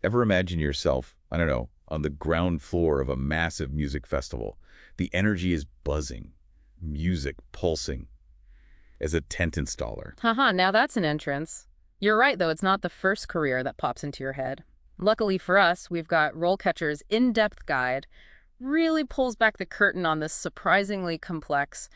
Ever imagine yourself, I don't know, on the ground floor of a massive music festival? The energy is buzzing, music pulsing. As a tent installer. Haha, now that's an entrance. You're right, though, it's not the first career that pops into your head. Luckily for us, we've got RoleCatcher's in-depth guide, really pulls back the curtain on this surprisingly complex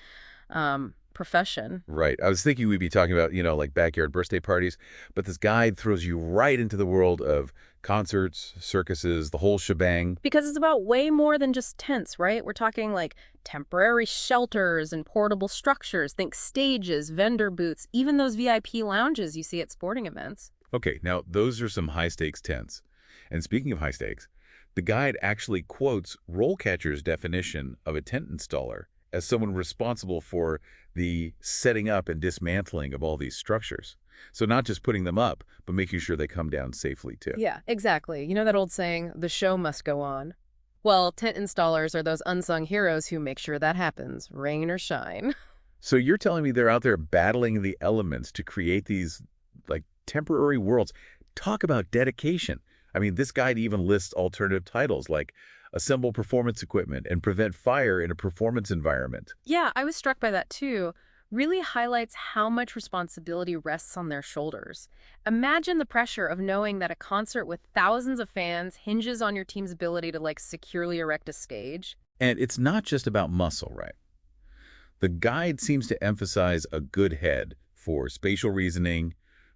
profession. Right. I was thinking we'd be talking about, like backyard birthday parties, but this guide throws you right into the world of concerts, circuses, the whole shebang. Because it's about way more than just tents, right? We're talking like temporary shelters and portable structures. Think stages, vendor booths, even those VIP lounges you see at sporting events. Okay, now those are some high-stakes tents. And speaking of high stakes, the guide actually quotes RoleCatcher's definition of a tent installer as someone responsible for the setting up and dismantling of all these structures. So not just putting them up, but making sure they come down safely, too. Yeah, exactly. You know that old saying, the show must go on? Well, tent installers are those unsung heroes who make sure that happens, rain or shine. So you're telling me they're out there battling the elements to create these, like, temporary worlds. Talk about dedication. I mean, this guide even lists alternative titles like assemble performance equipment and prevent fire in a performance environment. Yeah, I was struck by that too. Really highlights how much responsibility rests on their shoulders. Imagine the pressure of knowing that a concert with thousands of fans hinges on your team's ability to securely erect a stage. And it's not just about muscle, right? The guide seems to emphasize a good head for spatial reasoning,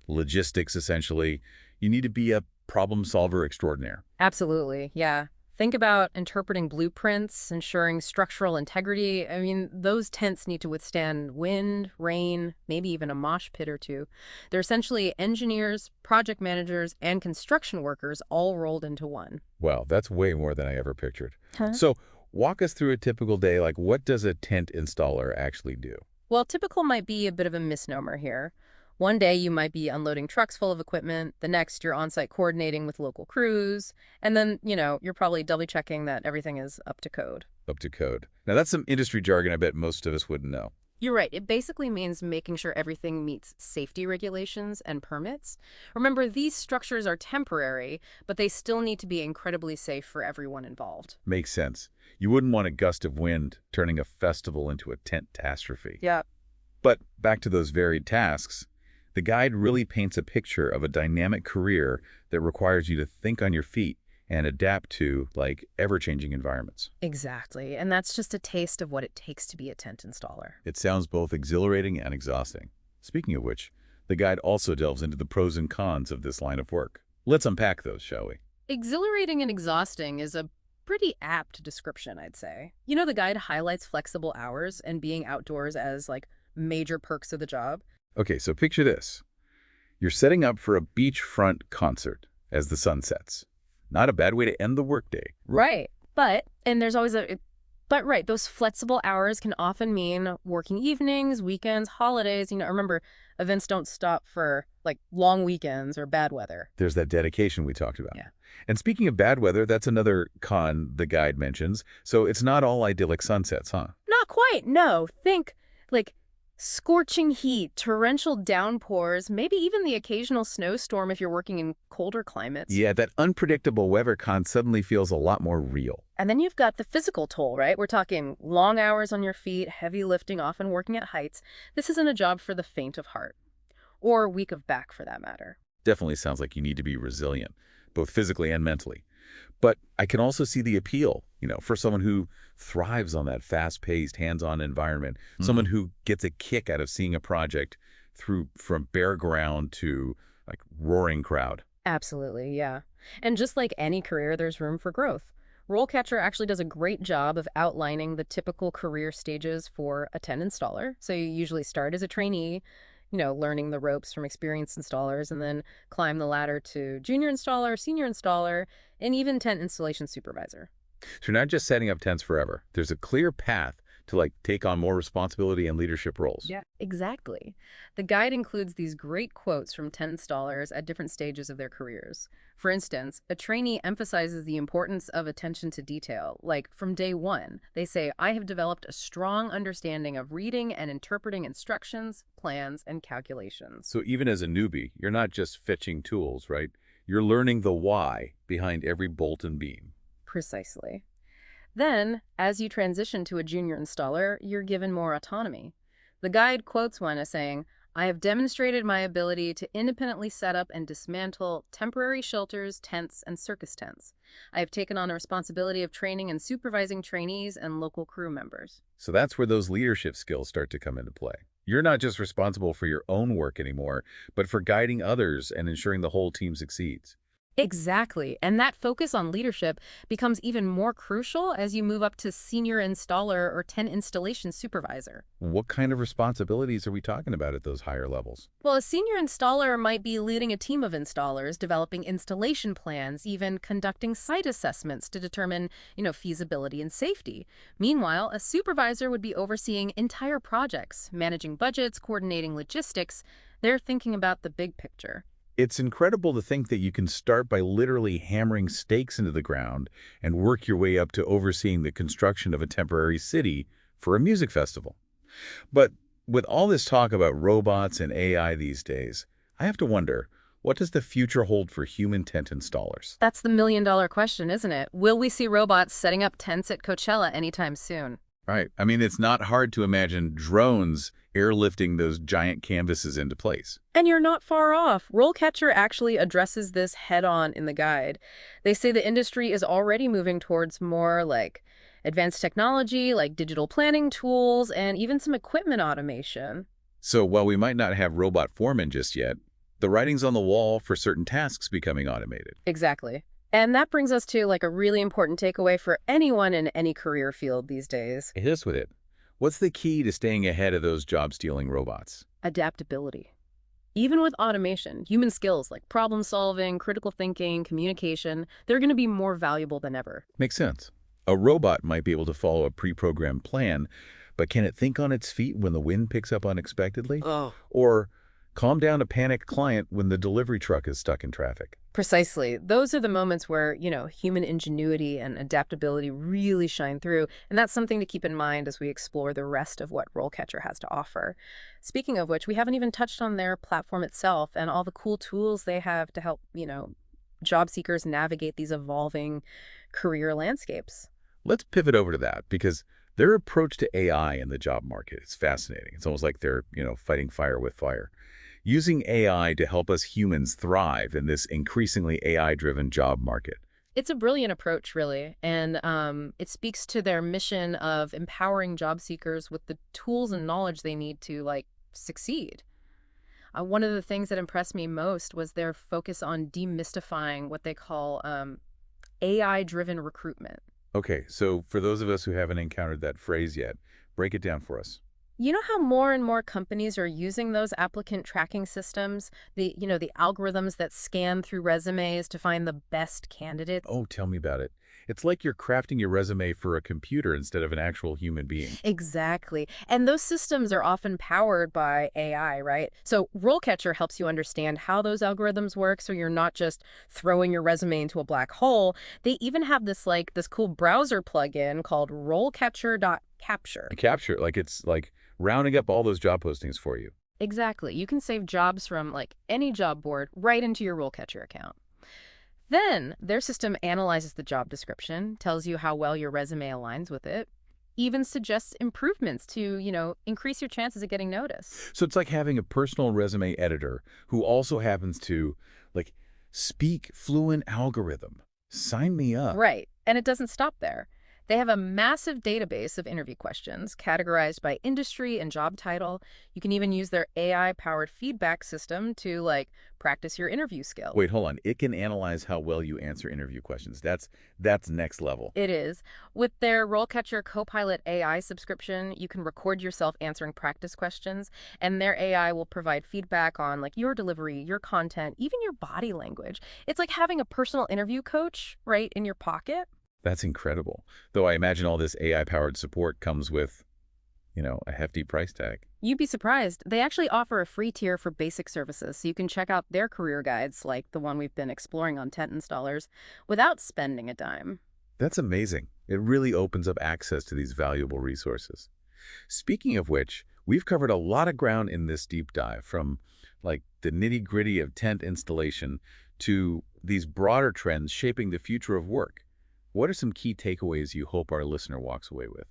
logistics, essentially. You need to be a problem solver extraordinaire. Absolutely, yeah. Think about interpreting blueprints, ensuring structural integrity. I mean, those tents need to withstand wind, rain, maybe even a mosh pit or two. They're essentially engineers, project managers, and construction workers all rolled into one. Wow, that's way more than I ever pictured. Huh? So walk us through a typical day. Like, what does a tent installer actually do? Well, typical might be a bit of a misnomer here. One day you might be unloading trucks full of equipment, the next you're on-site coordinating with local crews, and then, you're probably double-checking that everything is up to code. Up to code. Now, that's some industry jargon I bet most of us wouldn't know. You're right. It basically means making sure everything meets safety regulations and permits. Remember, these structures are temporary, but they still need to be incredibly safe for everyone involved. Makes sense. You wouldn't want a gust of wind turning a festival into a tent catastrophe. Yeah. But back to those varied tasks, the guide really paints a picture of a dynamic career that requires you to think on your feet and adapt to, ever-changing environments. Exactly. And that's just a taste of what it takes to be a tent installer. It sounds both exhilarating and exhausting. Speaking of which, the guide also delves into the pros and cons of this line of work. Let's unpack those, shall we? Exhilarating and exhausting is a pretty apt description, I'd say. The guide highlights flexible hours and being outdoors as, major perks of the job. Okay, so picture this. You're setting up for a beachfront concert as the sun sets. Not a bad way to end the workday. Right. And there's always right, those flexible hours can often mean working evenings, weekends, holidays. Remember, events don't stop for, long weekends or bad weather. There's that dedication we talked about. Yeah. And speaking of bad weather, that's another con the guide mentions. So it's not all idyllic sunsets, huh? Not quite, no. Think, scorching heat, torrential downpours, maybe even the occasional snowstorm if you're working in colder climates. Yeah, that unpredictable weather con suddenly feels a lot more real. And then you've got the physical toll, right? We're talking long hours on your feet, heavy lifting, often working at heights. This isn't a job for the faint of heart. Or weak of back, for that matter. Definitely sounds like you need to be resilient, both physically and mentally. But I can also see the appeal, for someone who thrives on that fast-paced, hands-on environment, someone who gets a kick out of seeing a project from bare ground to, roaring crowd. Absolutely, yeah. And just like any career, there's room for growth. RoleCatcher actually does a great job of outlining the typical career stages for a tent installer. So you usually start as a trainee, learning the ropes from experienced installers, and then climb the ladder to junior installer, senior installer, and even tent installation supervisor. So you're not just setting up tents forever. There's a clear path to take on more responsibility and leadership roles. Yeah, exactly. The guide includes these great quotes from tent installers at different stages of their careers. For instance, a trainee emphasizes the importance of attention to detail. From day one, they say, I have developed a strong understanding of reading and interpreting instructions, plans, and calculations. So even as a newbie, you're not just fetching tools, right? You're learning the why behind every bolt and beam. Precisely. Then, as you transition to a junior installer, you're given more autonomy. The guide quotes one as saying, "I have demonstrated my ability to independently set up and dismantle temporary shelters, tents, and circus tents. I have taken on the responsibility of training and supervising trainees and local crew members." So that's where those leadership skills start to come into play. You're not just responsible for your own work anymore, but for guiding others and ensuring the whole team succeeds. Exactly. And that focus on leadership becomes even more crucial as you move up to senior installer or tent installation supervisor. What kind of responsibilities are we talking about at those higher levels? Well, a senior installer might be leading a team of installers, developing installation plans, even conducting site assessments to determine, feasibility and safety. Meanwhile, a supervisor would be overseeing entire projects, managing budgets, coordinating logistics. They're thinking about the big picture. It's incredible to think that you can start by literally hammering stakes into the ground and work your way up to overseeing the construction of a temporary city for a music festival. But with all this talk about robots and AI these days, I have to wonder, what does the future hold for human tent installers? That's the million-dollar question, isn't it? Will we see robots setting up tents at Coachella anytime soon? Right. I mean, it's not hard to imagine drones airlifting those giant canvases into place. And you're not far off. RoleCatcher actually addresses this head-on in the guide. They say the industry is already moving towards more like advanced technology, like digital planning tools, and even some equipment automation. So while we might not have robot foremen just yet, the writing's on the wall for certain tasks becoming automated. Exactly. And that brings us to a really important takeaway for anyone in any career field these days. Hit us with it. What's the key to staying ahead of those job-stealing robots? Adaptability. Even with automation, human skills like problem solving, critical thinking, communication, they're going to be more valuable than ever. Makes sense. A robot might be able to follow a pre-programmed plan, but can it think on its feet when the wind picks up unexpectedly? Oh. Or calm down a panicked client when the delivery truck is stuck in traffic? Precisely. Those are the moments where, human ingenuity and adaptability really shine through, and that's something to keep in mind as we explore the rest of what RoleCatcher has to offer. Speaking of which, we haven't even touched on their platform itself and all the cool tools they have to help, job seekers navigate these evolving career landscapes. Let's pivot over to that, because their approach to AI in the job market is fascinating. It's almost like they're, fighting fire with fire. Using AI to help us humans thrive in this increasingly AI-driven job market. It's a brilliant approach, really, and it speaks to their mission of empowering job seekers with the tools and knowledge they need to, succeed. One of the things that impressed me most was their focus on demystifying what they call AI-driven recruitment. Okay, so for those of us who haven't encountered that phrase yet, break it down for us. You know how more and more companies are using those applicant tracking systems, the algorithms that scan through resumes to find the best candidates? Oh, tell me about it. It's like you're crafting your resume for a computer instead of an actual human being. Exactly. And those systems are often powered by AI, right? So RoleCatcher helps you understand how those algorithms work so you're not just throwing your resume into a black hole. They even have this cool browser plugin called RoleCatcher.capture. Capture, it's like rounding up all those job postings for you. Exactly. You can save jobs from any job board right into your RoleCatcher account. Then their system analyzes the job description, tells you how well your resume aligns with it, even suggests improvements to, increase your chances of getting noticed. So it's like having a personal resume editor who also happens to, speak fluent algorithm. Sign me up. Right. And it doesn't stop there. They have a massive database of interview questions categorized by industry and job title. You can even use their AI-powered feedback system to, practice your interview skills. Wait, hold on. It can analyze how well you answer interview questions. That's next level. It is. With their RoleCatcher Copilot AI subscription, you can record yourself answering practice questions, and their AI will provide feedback on, your delivery, your content, even your body language. It's like having a personal interview coach right in your pocket. That's incredible. Though I imagine all this AI-powered support comes with, a hefty price tag. You'd be surprised. They actually offer a free tier for basic services, so you can check out their career guides, like the one we've been exploring on tent installers, without spending a dime. That's amazing. It really opens up access to these valuable resources. Speaking of which, we've covered a lot of ground in this deep dive, from the nitty-gritty of tent installation to these broader trends shaping the future of work. What are some key takeaways you hope our listener walks away with?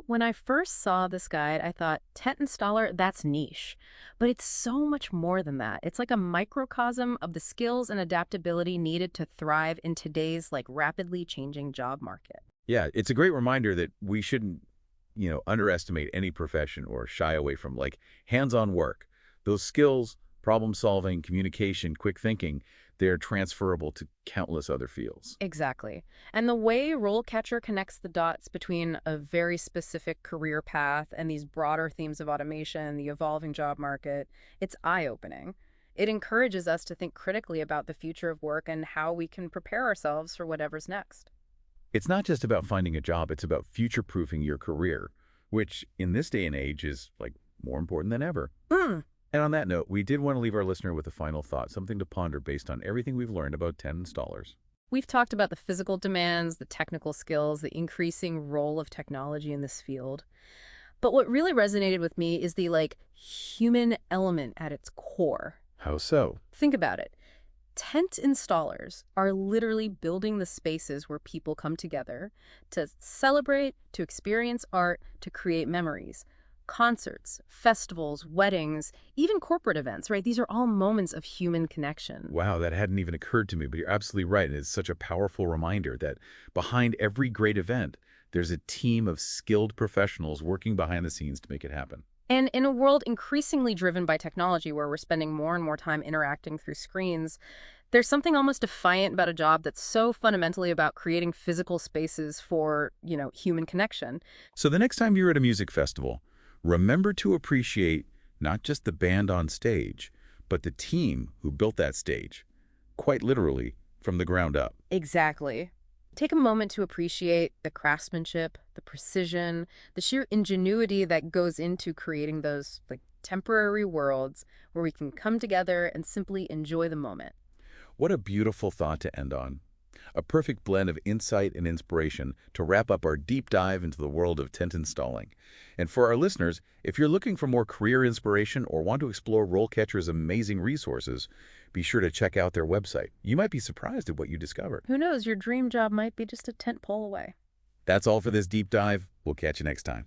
When I first saw this guide, I thought, tent installer, that's niche. But it's so much more than that. It's like a microcosm of the skills and adaptability needed to thrive in today's rapidly changing job market. Yeah, it's a great reminder that we shouldn't, underestimate any profession or shy away from hands-on work. Those skills, problem solving, communication, quick thinking, they're transferable to countless other fields. Exactly. And the way RoleCatcher connects the dots between a very specific career path and these broader themes of automation, the evolving job market, it's eye-opening. It encourages us to think critically about the future of work and how we can prepare ourselves for whatever's next. It's not just about finding a job, it's about future-proofing your career, which in this day and age is more important than ever. Hmm. And on that note, we did want to leave our listener with a final thought, something to ponder based on everything we've learned about 10 installers. We've talked about the physical demands, the technical skills, the increasing role of technology in this field. But what really resonated with me is the human element at its core. How so? Think about it. Tent installers are literally building the spaces where people come together to celebrate, to experience art, to create memories. Concerts, festivals, weddings, even corporate events, right? These are all moments of human connection. Wow, that hadn't even occurred to me, but you're absolutely right. And it's such a powerful reminder that behind every great event, there's a team of skilled professionals working behind the scenes to make it happen. And in a world increasingly driven by technology where we're spending more and more time interacting through screens, there's something almost defiant about a job that's so fundamentally about creating physical spaces for, human connection. So the next time you're at a music festival, remember to appreciate not just the band on stage, but the team who built that stage, quite literally, from the ground up. Exactly. Take a moment to appreciate the craftsmanship, the precision, the sheer ingenuity that goes into creating those temporary worlds where we can come together and simply enjoy the moment. What a beautiful thought to end on. A perfect blend of insight and inspiration to wrap up our deep dive into the world of tent installing. And for our listeners, if you're looking for more career inspiration or want to explore RoleCatcher's amazing resources, be sure to check out their website. You might be surprised at what you discover. Who knows, your dream job might be just a tent pole away. That's all for this deep dive. We'll catch you next time.